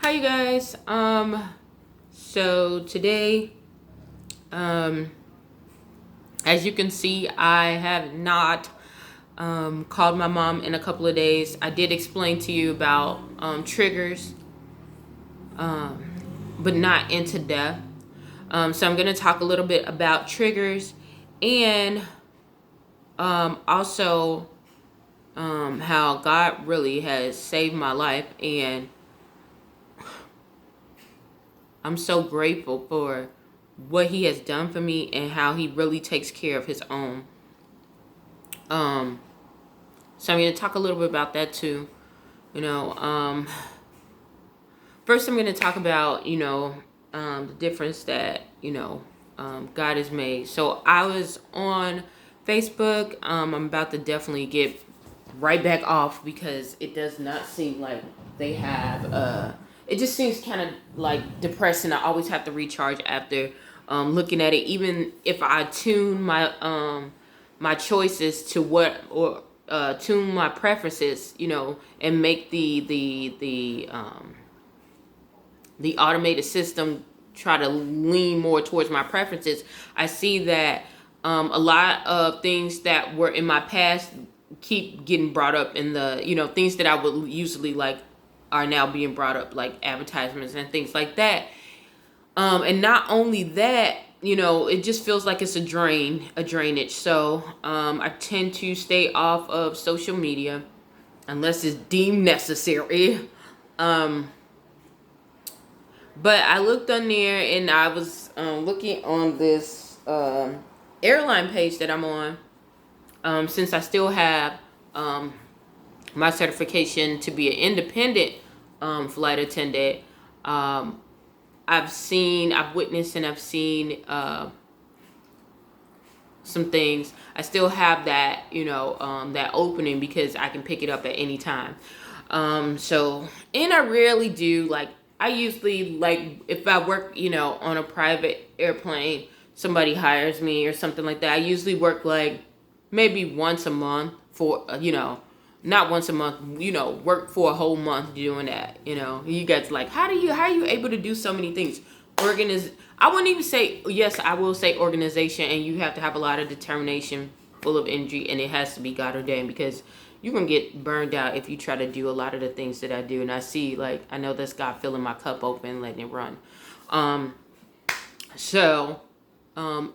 Hi you guys. So today, um as you can see, I have not called my mom in a couple of days. I did explain to you about triggers, but not into depth. So I'm going to talk a little bit about triggers and also how God really has saved my life, and I'm so grateful for what he has done for me and how he really takes care of his own. Um, so I'm going to talk a little bit about that too. You know, first I'm going to talk about, the difference that, God has made. So I was on Facebook. I'm about to definitely get right back off because it does not seem like they have, it just seems kind of like depressing. I always have to recharge after looking at it, even if I tune my choices to what, or tune my preferences, and make the automated system try to lean more towards my preferences. I see that a lot of things that were in my past keep getting brought up in the, things that I would usually like are now being brought up, like advertisements and things like that. And not only that, it just feels like it's a drainage. So I tend to stay off of social media unless it's deemed necessary. But I looked on there and I was looking on this airline page that I'm on. Since I still have my certification to be an independent flight attendant, I've witnessed and I've seen some things. I still have that, that opening because I can pick it up at any time. So, and I rarely do, like, I usually, like, if I work, on a private airplane, somebody hires me or something like that, I usually work like maybe once a month for, not once a month, work for a whole month doing that. You guys, like, how are you able to do so many things? I wouldn't even say, yes, I will say organization, and you have to have a lot of determination, full of energy, and it has to be God ordained, because you're gonna get burned out if you try to do a lot of the things that I do. And I see, like, I know that's God filling my cup open, letting it run.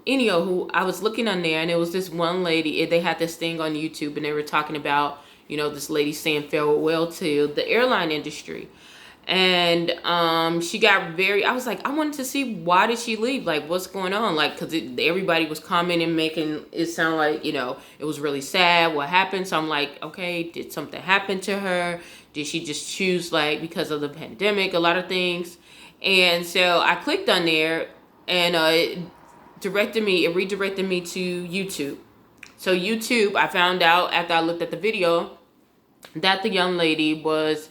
Anyhow, I was looking on there, and it was this one lady. They had this thing on YouTube, and they were talking about, this lady saying farewell to the airline industry. And she got I was like, I wanted to see, why did she leave? Like, what's going on? Like, because everybody was commenting, making it sound like, it was really sad what happened. So I'm like, okay, did something happen to her? Did she just choose, like, because of the pandemic, a lot of things? And so I clicked on there, and it redirected me to YouTube. So YouTube, I found out after I looked at the video that the young lady was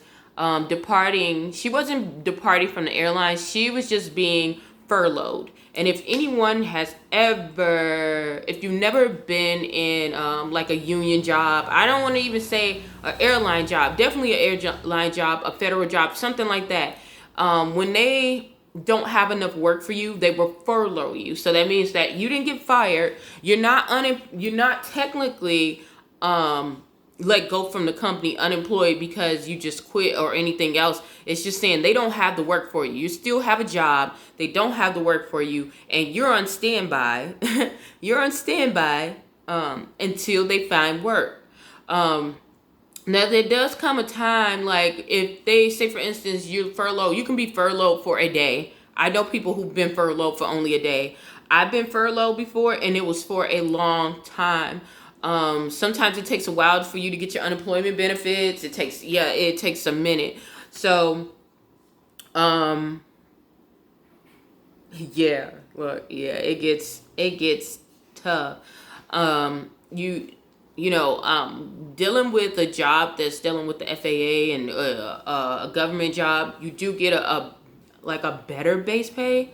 departing. She wasn't departing from the airline. She was just being furloughed. And if anyone has if you've never been in like a union job, I don't want to even say an airline job, definitely an airline job, a federal job, something like that. When they don't have enough work for you, they will furlough you. So that means that you didn't get fired. You're not technically let go from the company unemployed because you just quit or anything else. It's just saying they don't have the work for you. You still have a job. They don't have the work for you, and you're on standby. You're on standby until they find work. Now there does come a time, like, if they say, for instance, you're furloughed, you can be furloughed for a day. I know people who've been furloughed for only a day. I've been furloughed before, and it was for a long time. Sometimes it takes a while for you to get your unemployment benefits. It takes a minute. So, it gets tough. Dealing with a job that's dealing with the FAA and a government job, you do get a better base pay.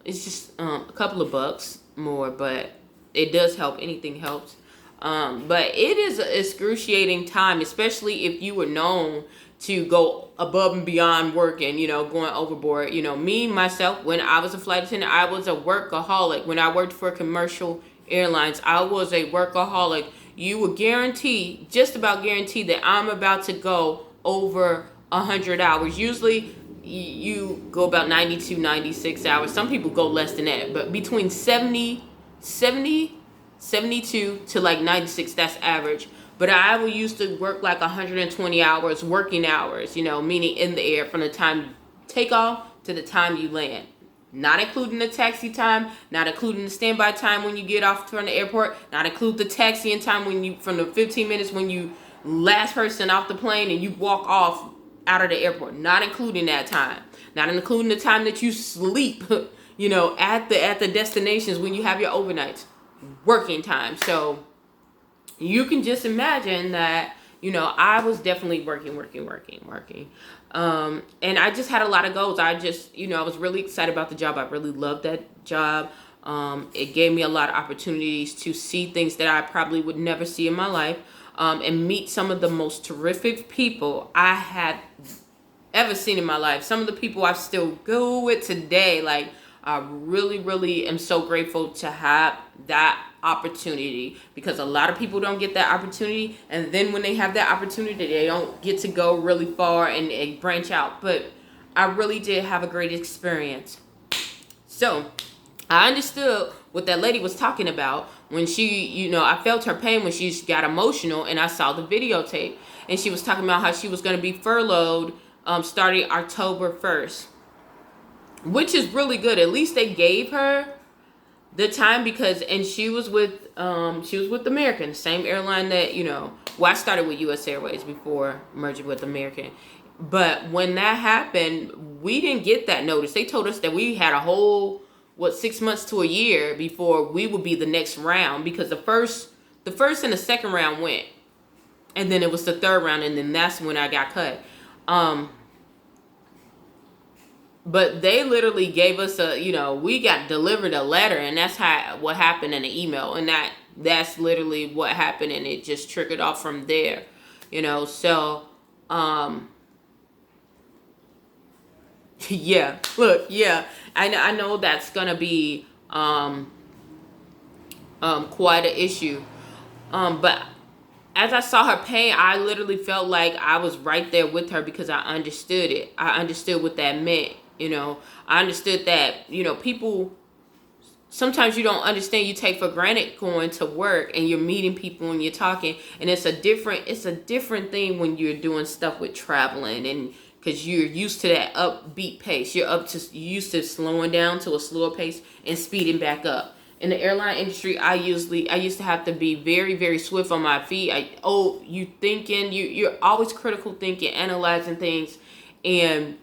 It's just a couple of bucks more, but it does help. Anything helps. But it is an excruciating time, especially if you were known to go above and beyond work and, going overboard. Me, myself, when I was a flight attendant, I was a workaholic. When I worked for commercial airlines, I was a workaholic. You would just about guarantee that I'm about to go over 100 hours. Usually you go about 92, 96 hours. Some people go less than that, but between 72 to like 96, that's average. But I would used to work like 120 hours, working hours, meaning in the air from the time you take off to the time you land. Not including the taxi time, not including the standby time when you get off from the airport, not include the taxiing time from the 15 minutes when you last person off the plane and you walk off out of the airport. Not including that time. Not including the time that you sleep, at the destinations when you have your overnights. Working time. So you can just imagine that, I was definitely working. And I just had a lot of goals. I was really excited about the job. I really loved that job. It gave me a lot of opportunities to see things that I probably would never see in my life, and meet some of the most terrific people I had ever seen in my life. Some of the people I still go with today. Like, I really, really am so grateful to have that opportunity, because a lot of people don't get that opportunity, and then when they have that opportunity, they don't get to go really far and branch out. But I really did have a great experience. So I understood what that lady was talking about when she, I felt her pain when she got emotional, and I saw the videotape, and she was talking about how she was going to be furloughed starting October 1st. Which is really good. At least they gave her the time, and she was with American, same airline that, I started with US Airways before merging with American. But when that happened, we didn't get that notice. They told us that we had a whole 6 months to a year before we would be the next round, because the first and the second round went, and then it was the third round, and then that's when I got cut. But they literally gave us we got delivered a letter, and that's what happened in the email, and that's literally what happened, and it just triggered off from there, so yeah, look, yeah, I know that's gonna be quite an issue, but as I saw her pain, I literally felt like I was right there with her, because I understood it. I understood what that meant. I understood that, people, sometimes you don't understand. You take for granted going to work and you're meeting people and you're talking, and it's a different thing when you're doing stuff with traveling, and because you're used to that upbeat pace. You're used to slowing down to a slower pace and speeding back up. In the airline industry, I used to have to be very, very swift on my feet. You're always critical thinking, analyzing things, and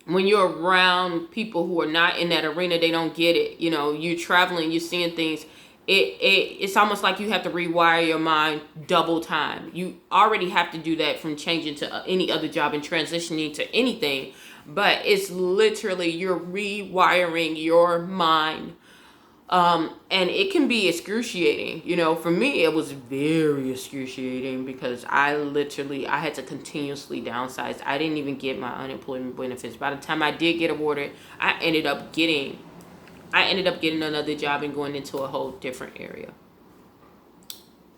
when you're around people who are not in that arena, they don't get it. You're traveling, you're seeing things. It's almost like you have to rewire your mind double time. You already have to do that from changing to any other job and transitioning to anything, but it's literally you're rewiring your mind. And it can be excruciating. For me, it was very excruciating, because I had to continuously downsize. I didn't even get my unemployment benefits. By the time I did get awarded, I ended up getting another job and going into a whole different area.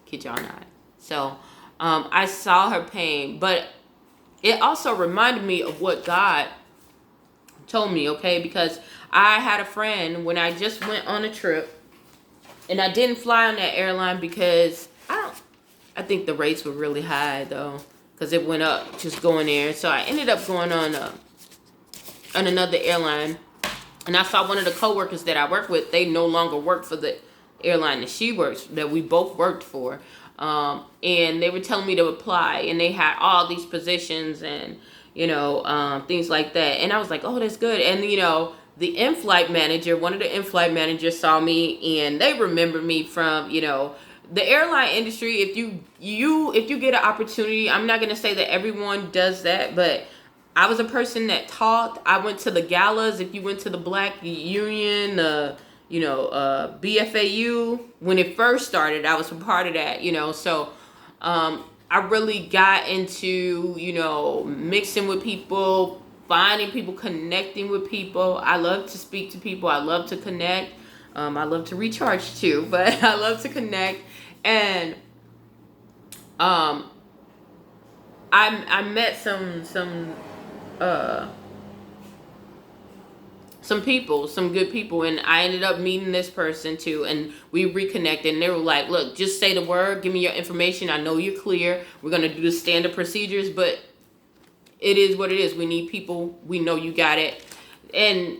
Kid y'all not. So, I saw her pain, but it also reminded me of what God told me, okay? Because I had a friend when I just went on a trip, and I didn't fly on that airline because I think the rates were really high though, because it went up just going there. So I ended up going on another airline, and I saw one of the coworkers that I work with. They no longer work for the airline that we both worked for, and they were telling me to apply, and they had all these positions and things like that. And I was like, oh, that's good. And the in-flight manager, one of the in-flight managers saw me, and they remember me from, the airline industry. If you get an opportunity, I'm not going to say that everyone does that, but I was a person that talked. I went to the galas. If you went to the Black Union, BFAU, when it first started, I was a part of that, so, I really got into, mixing with people, finding people, connecting with people. I love to speak to people. I love to connect. I love to recharge too, but I love to connect. And um, I met uh, some people, some good people, and I ended up meeting this person too, and we reconnected, and they were like, look, just say the word, give me your information, I know you're clear, we're going to do the standard procedures, but it is what it is. We need people, we know you got it. And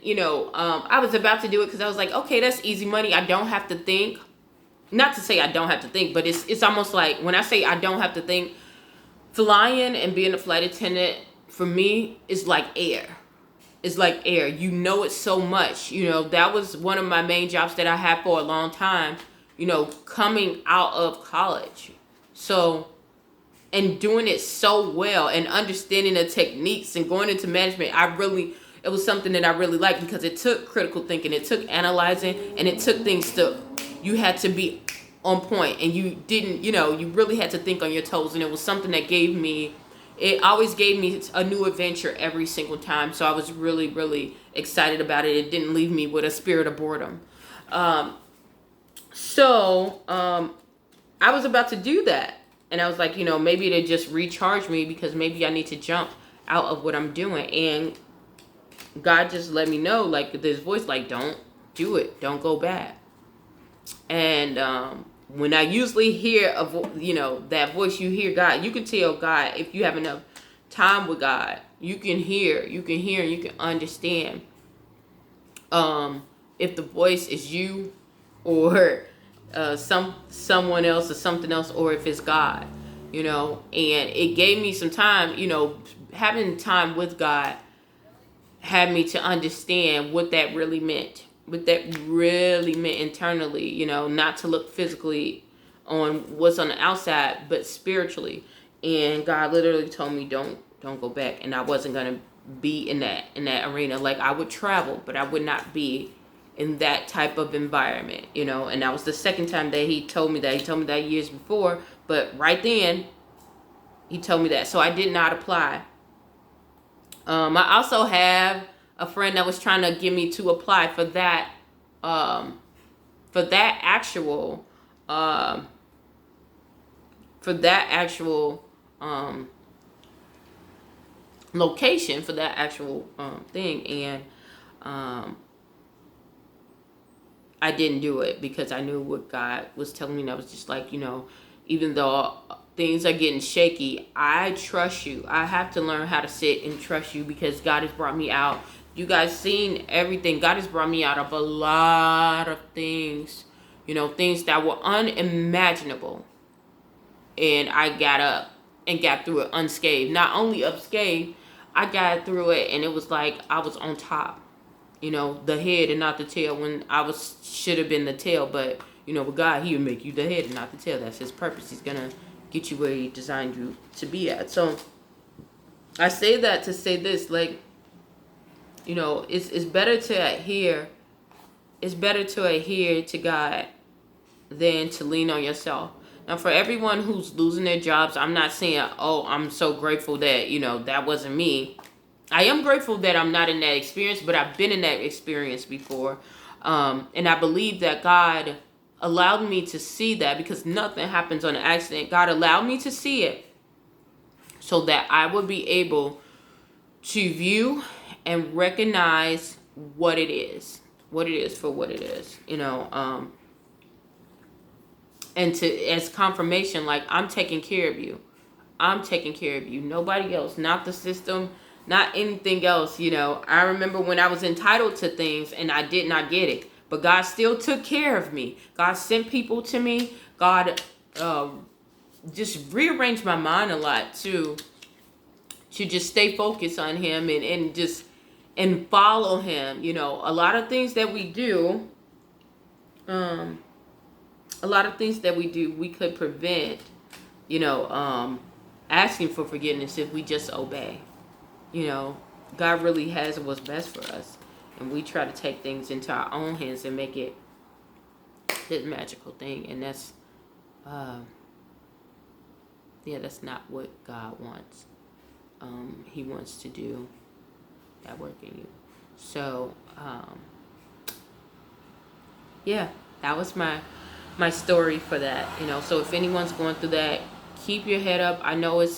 I was about to do it because I was like, okay, that's easy money, I don't have to think. Not to say I don't have to think, but it's almost like, when I say I don't have to think, flying and being a flight attendant for me is like air. It's like air. You know it so much. That was one of my main jobs that I had for a long time, coming out of college. So, and doing it so well and understanding the techniques and going into management, it was something that I really liked because it took critical thinking, it took analyzing, and it took things you had to be on point, and you didn't, you really had to think on your toes, and it was something that it always gave me a new adventure every single time. So I was really, really excited about it. It didn't leave me with a spirit of boredom. So I was about to do that. And I was like, maybe to just recharge me because maybe I need to jump out of what I'm doing. And God just let me know, like this voice, like, don't do it. Don't go back. And when I usually hear that voice, you hear God. You can tell God if you have enough time with God. You can hear, and you can understand if the voice is you or someone else or something else, or if it's God. And it gave me some time. Having time with God had me to understand what that really meant. What that really meant internally, not to look physically on what's on the outside, but spiritually. And God literally told me, don't go back. And I wasn't gonna be in that arena. Like, I would travel, but I would not be in that type of environment, And that was the second time that he told me that. He told me that years before, but right then he told me that. So I did not apply. I also have a friend that was trying to get me to apply for that actual location, for that actual thing, and I didn't do it because I knew what God was telling me, and I was just like, even though things are getting shaky, I trust you. I have to learn how to sit and trust you because God has brought me out. You guys seen everything. God has brought me out of a lot of things, things that were unimaginable. And I got up and got through it unscathed. Not only unscathed, I got through it and it was like I was on top. The head and not the tail, when I should have been the tail. But, with God, he would make you the head and not the tail. That's his purpose. He's going to get you where he designed you to be at. So I say that to say this, like, it's better to adhere. It's better to adhere to God than to lean on yourself. Now, for everyone who's losing their jobs, I'm not saying, oh, I'm so grateful that, that wasn't me. I am grateful that I'm not in that experience, but I've been in that experience before. And I believe that God allowed me to see that because nothing happens on an accident. God allowed me to see it so that I would be able to view and recognize what it is for what it is, and as confirmation, like, I'm taking care of you. I'm taking care of you. Nobody else, not the system, not anything else. I remember when I was entitled to things and I did not get it, but God still took care of me. God sent people to me. God just rearranged my mind a lot to just stay focused on him and follow him. A lot of things that we do, we could prevent, asking for forgiveness if we just obey. God really has what's best for us, and we try to take things into our own hands and make it this magical thing, and that's yeah, that's not what God wants. He wants to do that work in you. So, yeah, that was my story for that. So if anyone's going through that, keep your head up. I know it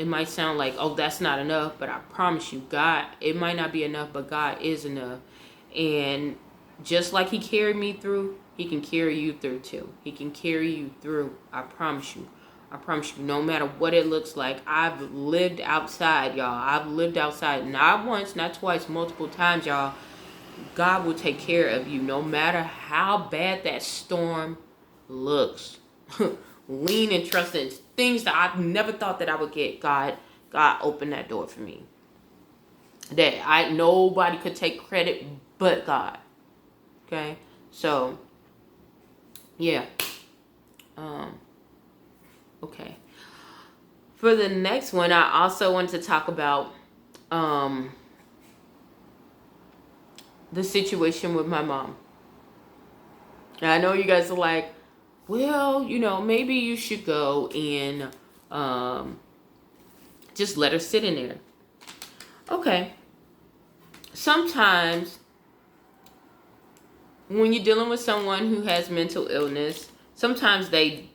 might sound like, oh, that's not enough, but I promise you, God, it might not be enough, but God is enough. And just like he carried me through, he can carry you through too. He can carry you through. I promise you. I promise you, no matter what it looks like. I've lived outside, y'all. I've lived outside. Not once, not twice, multiple times, y'all. God will take care of you no matter how bad that storm looks. Lean and trust in things that I never thought that I would get. God opened that door for me. That nobody could take credit but God. Okay? So, yeah. Okay. For the next one, I also wanted to talk about the situation with my mom. And I know you guys are like, well, maybe you should go and just let her sit in there. Okay. Sometimes when you're dealing with someone who has mental illness, sometimes they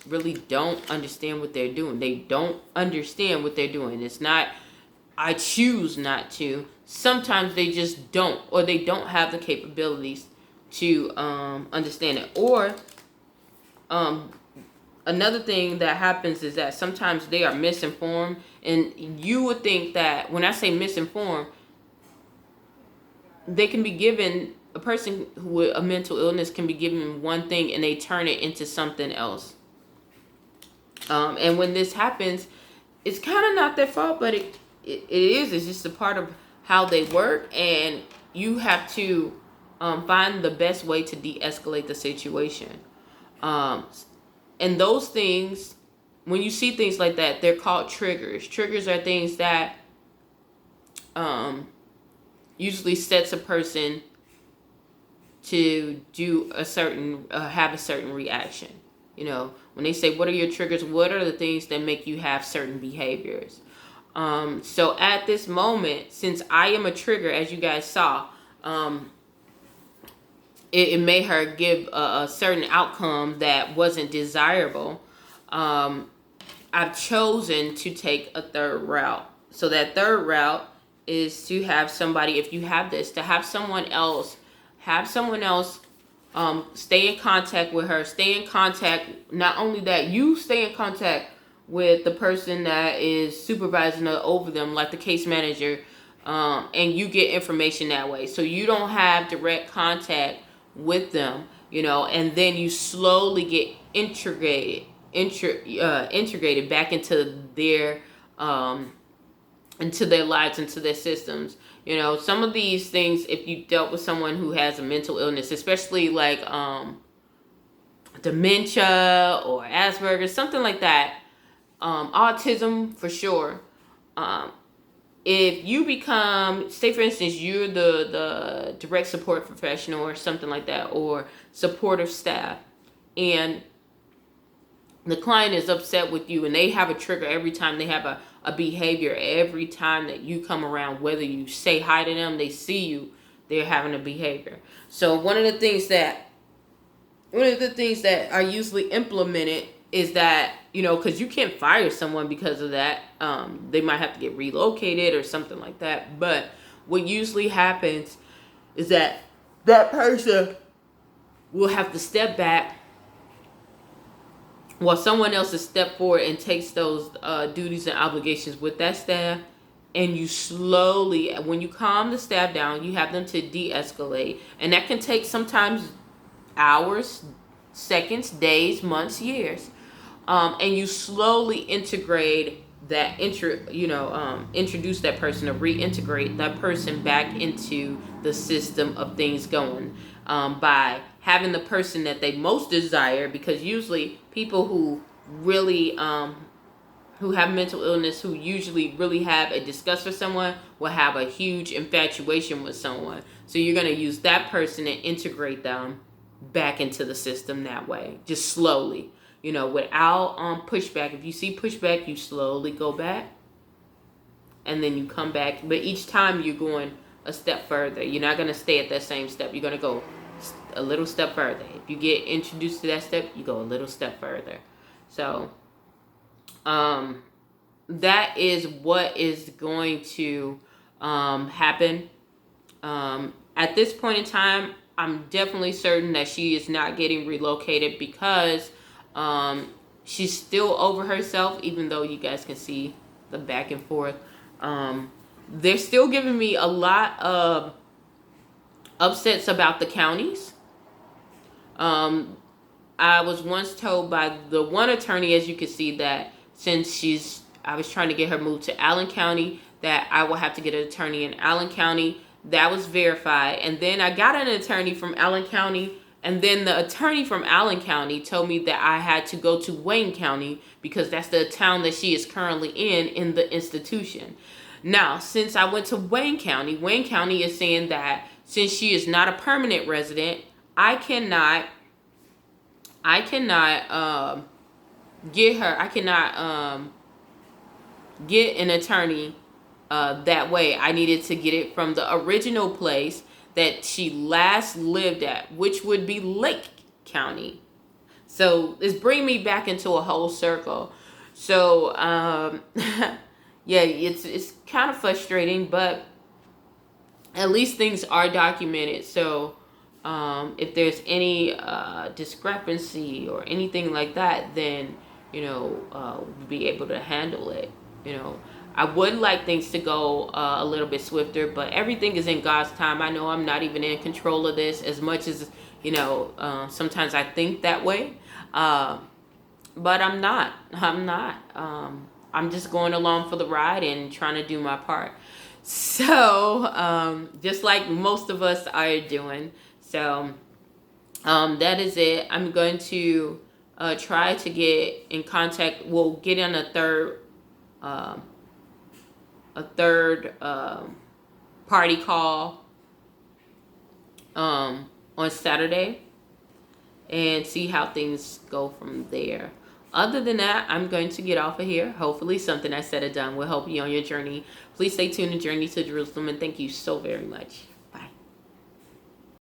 really don't understand what they're doing. They don't understand what they're doing. It's not, I choose not to. Sometimes they just don't, or they don't have the capabilities to understand it. Or another thing that happens is that sometimes they are misinformed, and you would think that when I say misinformed, they can be given, a person with a mental illness can be given one thing and they turn it into something else. And when this happens, it's kind of not their fault, but it is. It's just a part of how they work, and you have to find the best way to de-escalate the situation. And those things, when you see things like that, they're called triggers. Triggers are things that usually sets a person to do a certain, have a certain reaction. When they say, what are your triggers? What are the things that make you have certain behaviors? So at this moment, since I am a trigger, as you guys saw, it made her give a certain outcome that wasn't desirable. I've chosen to take a third route. So that third route is to have somebody, if you have this, to have someone else stay in contact with her, stay in contact. Not only that, you stay in contact with the person that is supervising over them, like the case manager, and you get information that way. So you don't have direct contact with them, and then you slowly get integrated back into their lives, into their systems. Some of these things, if you dealt with someone who has a mental illness, especially like dementia or Asperger's, something like that, autism for sure. If you become, say for instance, you're the direct support professional or something like that, or supportive staff, and the client is upset with you and they have a trigger every time, they have a behavior every time that you come around, whether you say hi to them, they see you, they're having a behavior. So one of the things that are usually implemented is that, because you can't fire someone because of that. They might have to get relocated or something like that. But what usually happens is that person will have to step back while someone else has stepped forward and takes those duties and obligations with that staff. And you slowly, when you calm the staff down, you have them to de-escalate. And that can take sometimes hours, seconds, days, months, years. And you slowly integrate that, introduce that person, or reintegrate that person back into the system of things going, by having the person that they most desire. Because usually people who really, who have mental illness, who usually really have a disgust for someone, will have a huge infatuation with someone. So you're going to use that person and integrate them back into the system that way, just slowly. without pushback. If you see pushback, you slowly go back and then you come back. But each time you're going a step further. You're not going to stay at that same step. You're going to go a little step further. If you get introduced to that step, you go a little step further. So that is what is going to happen. At this point in time, I'm definitely certain that she is not getting relocated because she's still over herself, even though you guys can see the back and forth. They're still giving me a lot of upsets about the counties. I was once told by the one attorney, as you can see, that since I was trying to get her moved to Allen County, that I will have to get an attorney in Allen County. That was verified. And then I got an attorney from Allen County. And then the attorney from Allen County told me that I had to go to Wayne County because that's the town that she is currently in the institution. Now, since I went to Wayne County is saying that since she is not a permanent resident, I cannot get an attorney that way. I needed to get it from the original place that she last lived at, which would be Lake County. So it's bringing me back into a whole circle. So yeah, it's kind of frustrating, but at least things are documented. So if there's any discrepancy or anything like that, then we'll be able to handle it. I would like things to go a little bit swifter, but everything is in God's time. I know I'm not even in control of this as much as sometimes I think that way, but I'm not. I'm just going along for the ride and trying to do my part. So just like most of us are doing. So that is it. I'm going to try to get in contact. We'll get on a third party call on Saturday and see how things go from there. Other than that, I'm going to get off of here. Hopefully something I said or done will help you on your journey. Please stay tuned to Journey to Jerusalem, and thank you so very much.